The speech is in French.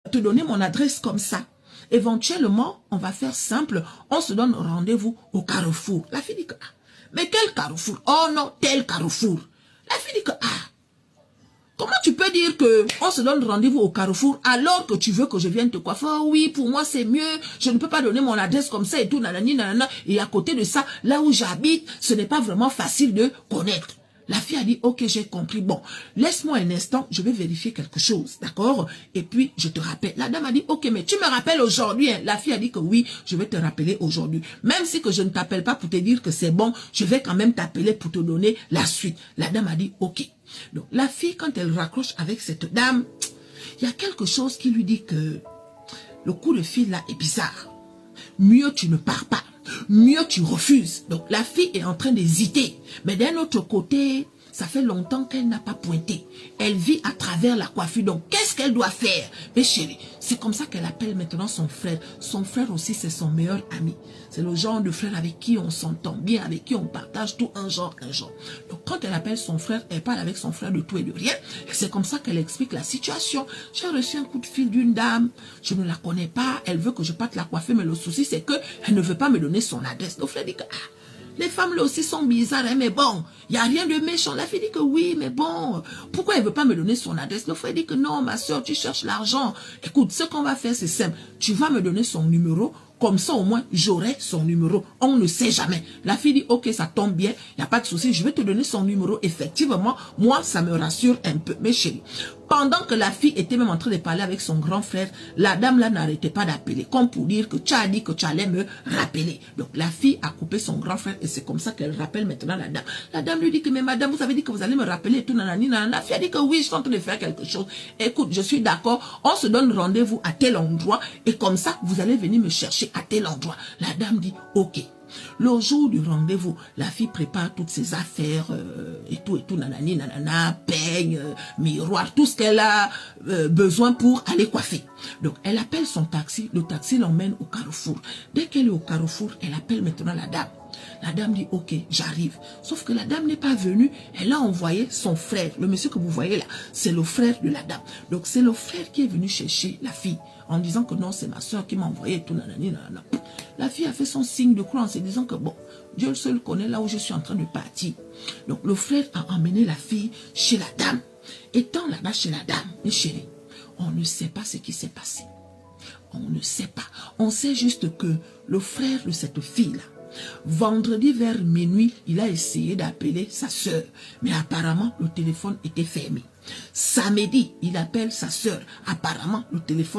te donner mon adresse comme ça. Éventuellement, on va faire simple, on se donne rendez-vous au carrefour. La fille dit que, ah, mais quel carrefour? Oh non, tel carrefour. La fille dit que, ah, comment tu peux dire que on se donne rendez-vous au carrefour alors que tu veux que je vienne te coiffer? Oh oui, pour moi c'est mieux, je ne peux pas donner mon adresse comme ça et tout, nanani, nanana. Et à côté de ça, là où j'habite, ce n'est pas vraiment facile de connaître. La fille a dit, ok, j'ai compris. Bon, laisse-moi un instant, je vais vérifier quelque chose, d'accord? Et puis, je te rappelle. La dame a dit, ok, mais tu me rappelles aujourd'hui, hein? La fille a dit que oui, je vais te rappeler aujourd'hui. Même si que je ne t'appelle pas pour te dire que c'est bon, je vais quand même t'appeler pour te donner la suite. La dame a dit, ok. Donc, la fille, quand elle raccroche avec cette dame, il y a quelque chose qui lui dit que le coup de fil là est bizarre. Mieux tu ne pars pas. Mieux tu refuses. Donc la fille est en train d'hésiter. Mais d'un autre côté, ça fait longtemps qu'elle n'a pas pointé. Elle vit à travers la coiffure. Donc qu'est-ce qu'elle doit faire? Mais chérie, c'est comme ça qu'elle appelle maintenant son frère. Son frère aussi, c'est son meilleur ami. C'est le genre de frère avec qui on s'entend bien, avec qui on partage tout un genre. Donc quand elle appelle son frère, elle parle avec son frère de tout et de rien. Et c'est comme ça qu'elle explique la situation. J'ai reçu un coup de fil d'une dame. Je ne la connais pas. Elle veut que je parte la coiffer. Mais le souci, c'est qu'elle ne veut pas me donner son adresse. Le frère dit que, ah, les femmes là aussi sont bizarres, hein, mais bon, il n'y a rien de méchant. La fille dit que oui, mais bon, pourquoi elle ne veut pas me donner son adresse? Le frère dit que non, ma soeur, tu cherches l'argent. Écoute, ce qu'on va faire, c'est simple. Tu vas me donner son numéro, comme ça au moins, j'aurai son numéro. On ne sait jamais. La fille dit, ok, ça tombe bien, il n'y a pas de souci, je vais te donner son numéro. Effectivement, moi, ça me rassure un peu. Mais chérie, pendant que la fille était même en train de parler avec son grand frère, la dame là n'arrêtait pas d'appeler, comme pour dire que tu as dit que tu allais me rappeler. Donc la fille a coupé son grand frère et c'est comme ça qu'elle rappelle maintenant la dame. La dame lui dit que, mais madame, vous avez dit que vous allez me rappeler et tout, nanani, nanana. La fille a dit que oui, je suis en train de faire quelque chose. Écoute, je suis d'accord, on se donne rendez-vous à tel endroit et comme ça, vous allez venir me chercher à tel endroit. La dame dit, ok. Le jour du rendez-vous, la fille prépare toutes ses affaires et tout, nanani, nanana, peigne, miroir, tout ce qu'elle a besoin pour aller coiffer. Donc, elle appelle son taxi, le taxi l'emmène au carrefour. Dès qu'elle est au carrefour, elle appelle maintenant la dame. La dame dit, ok, j'arrive. Sauf que la dame n'est pas venue, elle a envoyé son frère. Le monsieur que vous voyez là, c'est le frère de la dame. Donc, c'est le frère qui est venu chercher la fille en disant que non, c'est ma soeur qui m'a envoyé tout, nanani, nanana. La fille a fait son signe de croix en se disant que bon, Dieu seul connaît là où je suis en train de partir. Donc le frère a emmené la fille chez la dame. Étant là-bas chez la dame, mes chéris, on ne sait pas ce qui s'est passé. On ne sait pas. On sait juste que le frère de cette fille-là, vendredi vers minuit, il a essayé d'appeler sa soeur. Mais apparemment, le téléphone était fermé. Samedi, il appelle sa soeur. Apparemment, le téléphone